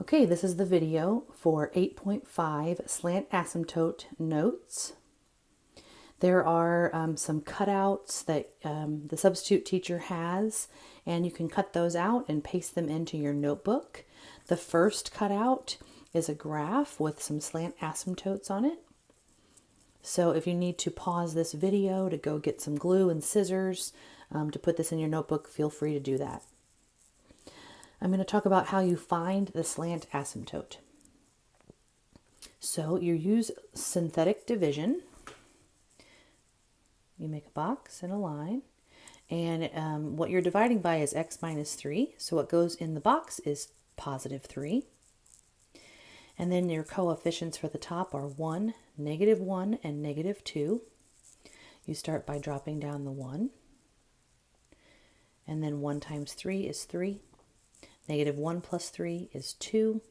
Okay, this is the video for 8.5 Slant Asymptote notes. There are some cutouts that the substitute teacher has, and you can cut those out and paste them into your notebook. The first cutout is a graph with some slant asymptotes on it. So if you need to pause this video to go get some glue and scissors to put this in your notebook, feel free to do that. I'm going to talk about how you find the slant asymptote. So you use synthetic division. You make a box and a line. And what you're dividing by is x minus 3. So what goes in the box is positive 3. And then your coefficients for the top are 1, -1, and -2. You start by dropping down the 1. And then 1 times 3 is 3. -1 plus 3 is 2,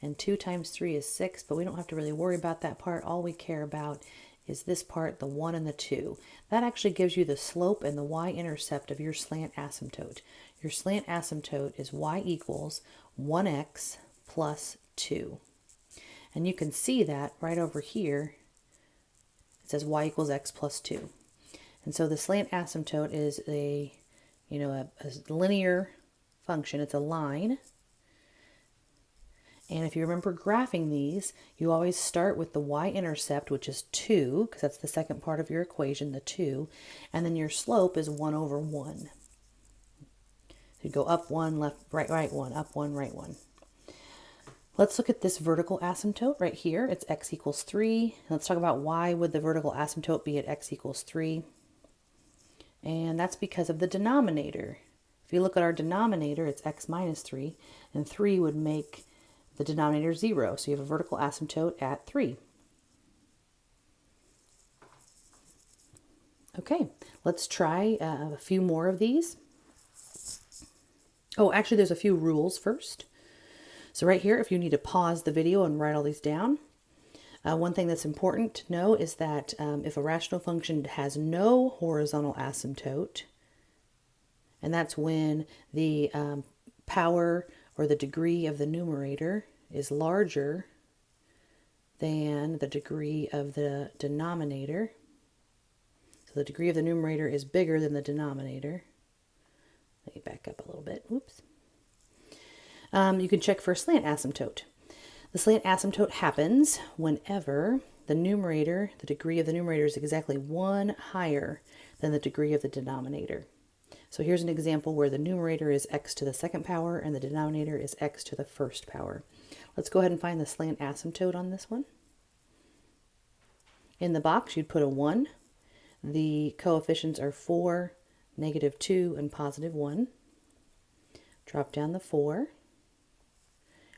and 2 times 3 is 6, but we don't have to really worry about that part. All we care about is this part, the 1 and the 2. That actually gives you the slope and the y-intercept of your slant asymptote. Your slant asymptote is y equals 1x plus 2. And you can see that right over here. It says y equals x plus 2. And so the slant asymptote is a linear function. It's a line. And if you remember graphing these, you always start with the y-intercept, which is 2, because that's the second part of your equation, the 2. And then your slope is 1 over 1. So you go up 1, left, right 1, up 1, right 1. Let's look at this vertical asymptote right here. It's x equals 3. Let's talk about why would the vertical asymptote be at x equals 3. And that's because of the denominator. If you look at our denominator, it's x minus 3, and 3 would make the denominator 0. So you have a vertical asymptote at 3. Okay, let's try a few more of these. Oh, actually, there's a few rules first. So right here, if you need to pause the video and write all these down, one thing that's important to know is that if a rational function has no horizontal asymptote, and that's when the power or the degree of the numerator is larger than the degree of the denominator. So the degree of the numerator is bigger than the denominator. Let me back up a little bit. Whoops. You can check for a slant asymptote. The slant asymptote happens whenever the numerator, the degree of the numerator is exactly 1 higher than the degree of the denominator. So here's an example where the numerator is x to the second power and the denominator is x to the first power. Let's go ahead and find the slant asymptote on this one. In the box, you'd put a 1. The coefficients are 4, -2, and +1. Drop down the 4.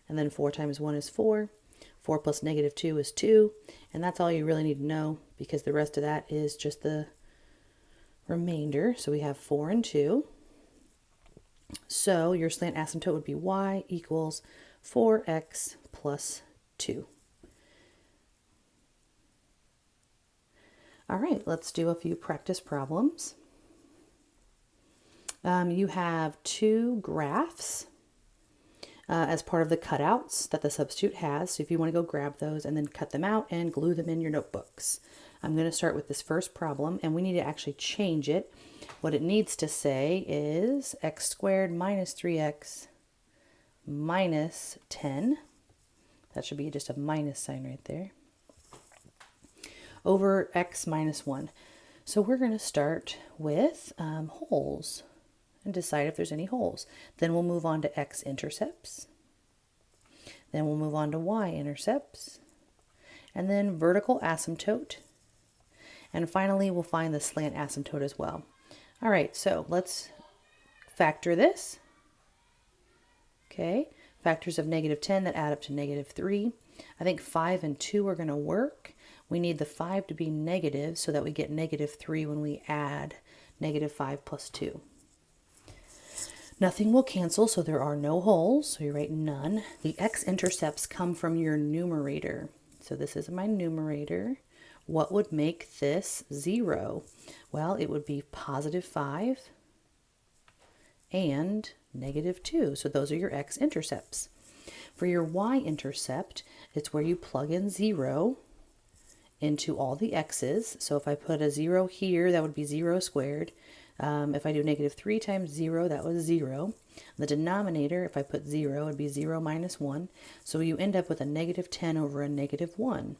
And then 4 times 1 is 4. 4 plus -2 is 2. And that's all you really need to know, because the rest of that is just the remainder. So we have 4 and 2. So your slant asymptote would be y equals 4x plus 2. All right, let's do a few practice problems. You have 2 graphs as part of the cutouts that the substitute has. So if you want to go grab those and then cut them out and glue them in your notebooks. I'm going to start with this first problem, and we need to actually change it. What it needs to say is x squared minus 3x minus 10. That should be just a minus sign right there. Over x minus 1. So we're going to start with holes and decide if there's any holes. Then we'll move on to x-intercepts. Then we'll move on to y-intercepts. And then vertical asymptote. And finally, we'll find the slant asymptote as well. All right, so let's factor this. Okay, factors of -10 that add up to -3. I think 5 and 2 are going to work. We need the 5 to be negative so that we get -3 when we add -5 plus 2. Nothing will cancel, so there are no holes, so you write none. The x-intercepts come from your numerator. So this is my numerator. What would make this 0? Well, it would be +5 and -2. So those are your x-intercepts. For your y-intercept, it's where you plug in 0 into all the x's. So if I put a 0 here, that would be 0 squared. If I do -3 times 0, that was 0. The denominator, if I put 0, it would be 0 minus 1. So you end up with a -10 over a -1.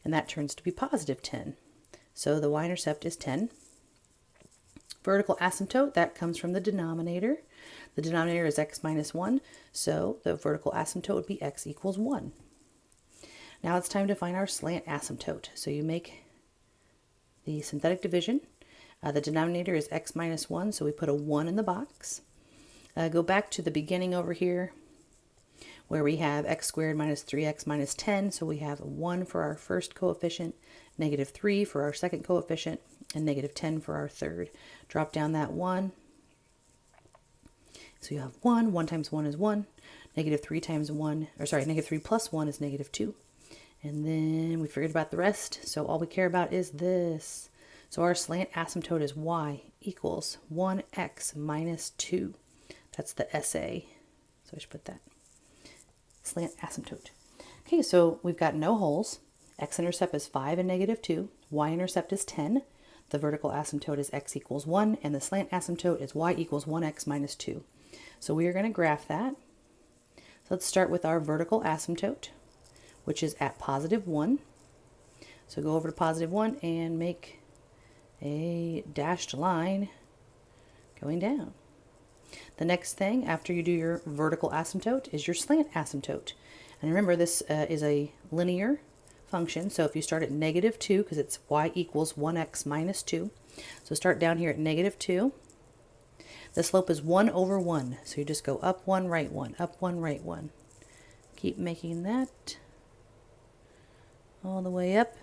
And that turns to be +10. So the y-intercept is 10. Vertical asymptote, that comes from the denominator. The denominator is x minus 1, so the vertical asymptote would be x equals 1. Now it's time to find our slant asymptote. So you make the synthetic division. The denominator is x minus 1, so we put a 1 in the box. Go back to the beginning over here where we have x squared minus 3x minus 10. So we have a 1 for our first coefficient, -3 for our second coefficient, and -10 for our third. Drop down that 1. So you have 1. 1 times 1 is 1. -3 times 1, or sorry, -3 plus 1 is -2. And then we figured about the rest. So all we care about is this. So our slant asymptote is y equals 1x minus 2. That's the SA. So I should put that. Slant asymptote. Okay, so we've got no holes. X-intercept is 5 and -2. Y-intercept is 10. The vertical asymptote is x equals 1. And the slant asymptote is y equals 1x minus 2. So we are going to graph that. So let's start with our vertical asymptote, which is at +1. So go over to +1 and make a dashed line going down. The next thing after you do your vertical asymptote is your slant asymptote. And remember, this is a linear function. So if you start at -2, because it's y equals 1x minus 2. So start down here at -2. The slope is 1 over 1. So you just go up 1, right 1, up 1, right 1. Keep making that all the way up.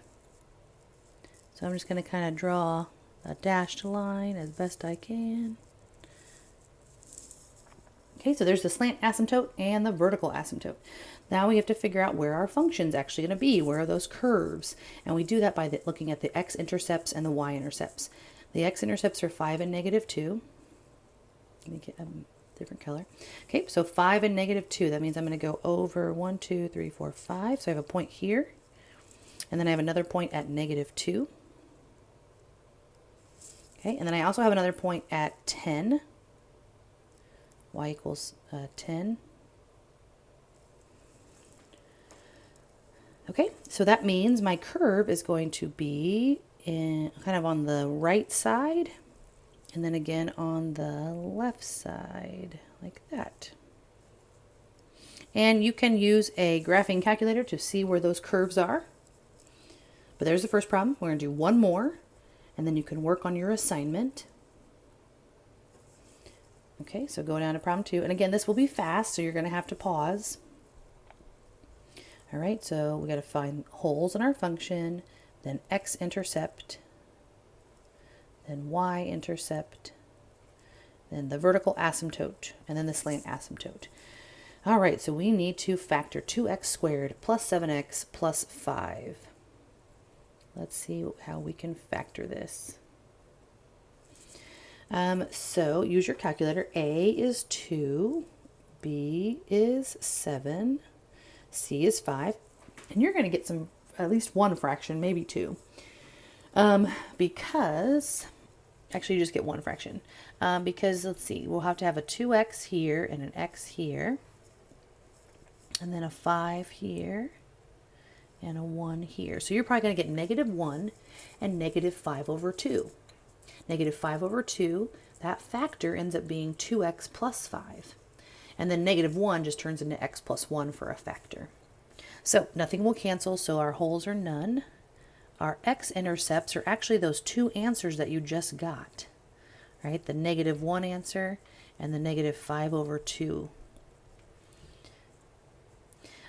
So I'm just going to kind of draw a dashed line as best I can. Okay, so there's the slant asymptote and the vertical asymptote. Now we have to figure out where our function's actually going to be. Where are those curves? And we do that by looking at the x-intercepts and the y-intercepts. The x-intercepts are 5 and -2. Let me get a different color. Okay, so 5 and -2. That means I'm going to go over 1, 2, 3, 4, 5. So I have a point here. And then I have another point at -2. Okay, and then I also have another point at 10. Y equals 10. Okay, so that means my curve is going to be kind of on the right side, and then again on the left side, like that. And you can use a graphing calculator to see where those curves are. But there's the first problem. We're going to do one more, and then you can work on your assignment. Okay, so go down to problem 2. And again, this will be fast, so you're going to have to pause. All right, so we got to find holes in our function, then x-intercept, then y-intercept, then the vertical asymptote, and then the slant asymptote. All right, so we need to factor 2x squared plus 7x plus 5. Let's see how we can factor this. So use your calculator. A is 2, B is 7, C is 5, and you're going to get at least one fraction, maybe 2, because actually you just get one fraction, because let's see, we'll have to have a 2x here and an x here, and then a 5 here and a 1 here. So you're probably going to get -1 and -5/2. -5/2, that factor ends up being 2x plus 5. And then -1 just turns into x plus 1 for a factor. So nothing will cancel, so our holes are none. Our x-intercepts are actually those two answers that you just got, right? The -1 answer and the -5/2.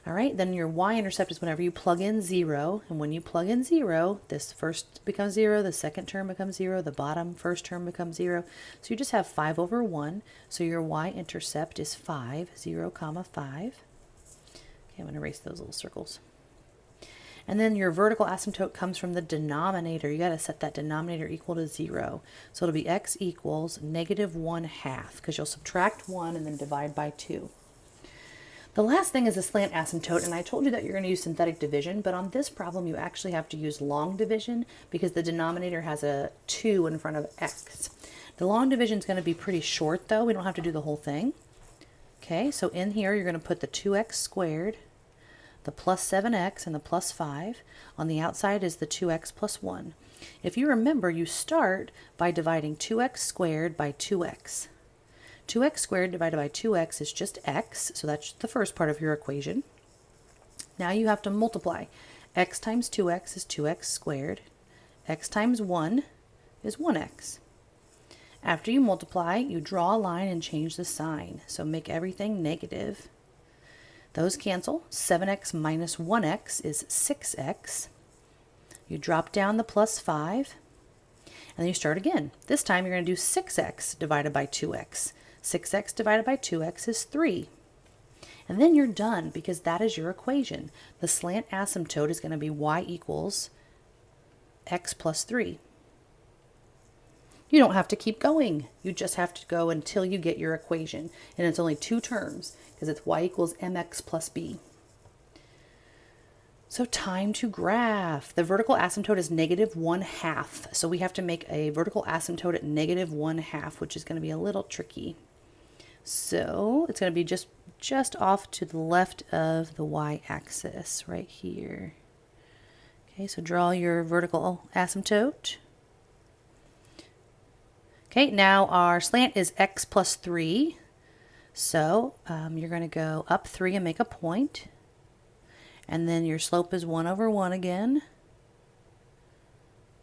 All right, then your y-intercept is whenever you plug in 0, and when you plug in 0, this first becomes 0, the second term becomes 0, the bottom first term becomes 0. So you just have 5/1, so your y-intercept is 5, 0, 5. Okay, I'm going to erase those little circles. And then your vertical asymptote comes from the denominator. You got to set that denominator equal to 0. So it'll be x equals -1/2, because you'll subtract 1 and then divide by 2. The last thing is a slant asymptote, and I told you that you're going to use synthetic division, but on this problem you actually have to use long division because the denominator has a 2 in front of x. The long division is going to be pretty short though. We don't have to do the whole thing. Okay, so in here you're going to put the 2x squared, the plus 7x, and the plus 5. On the outside is the 2x plus 1. If you remember, you start by dividing 2x squared by 2x. 2x squared divided by 2x is just x, so that's the first part of your equation. Now you have to multiply. X times 2x is 2x squared. X times 1 is 1x. After you multiply, you draw a line and change the sign. So make everything negative. Those cancel. 7x minus 1x is 6x. You drop down the plus 5, and then you start again. This time you're going to do 6x divided by 2x. 6x divided by 2x is 3. And then you're done because that is your equation. The slant asymptote is going to be y equals x plus 3. You don't have to keep going. You just have to go until you get your equation. And it's only 2 terms because it's y equals mx plus b. So time to graph. The vertical asymptote is negative 1/2. So we have to make a vertical asymptote at negative 1/2, which is going to be a little tricky. So it's going to be just off to the left of the y-axis right here. Okay, so draw your vertical asymptote. Okay, now our slant is x plus 3. So you're going to go up 3 and make a point. And then your slope is 1 over 1 again.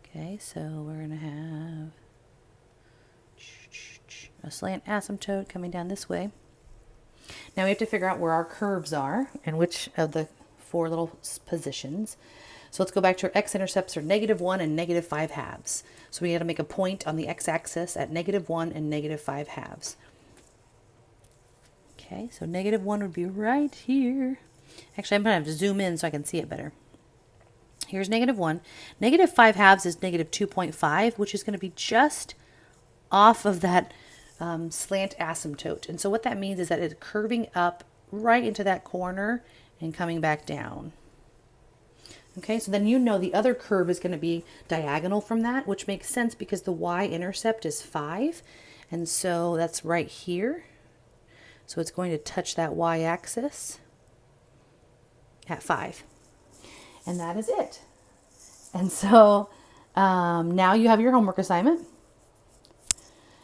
Okay, so we're going to have a slant asymptote coming down this way. Now we have to figure out where our curves are and which of the 4 little positions. So let's go back to our x-intercepts are -1 and -5/2. So we got to make a point on the x-axis at -1 and -5/2. Okay, so -1 would be right here. Actually, I'm going to have to zoom in so I can see it better. Here's -1. -5/2 is -2.5, which is going to be just off of that slant asymptote. And so what that means is that it's curving up right into that corner and coming back down. Okay, so then you know the other curve is going to be diagonal from that, which makes sense because the y-intercept is 5. And so that's right here. So it's going to touch that y-axis at 5. And that is it. And so now you have your homework assignment.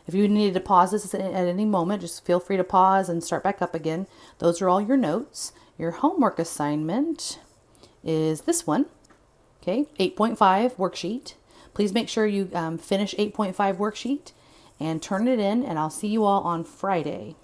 If you needed to pause this at any moment, just feel free to pause and start back up again. Those are all your notes. Your homework assignment is this one. Okay, 8.5 worksheet. Please make sure you finish 8.5 worksheet and turn it in, and I'll see you all on Friday.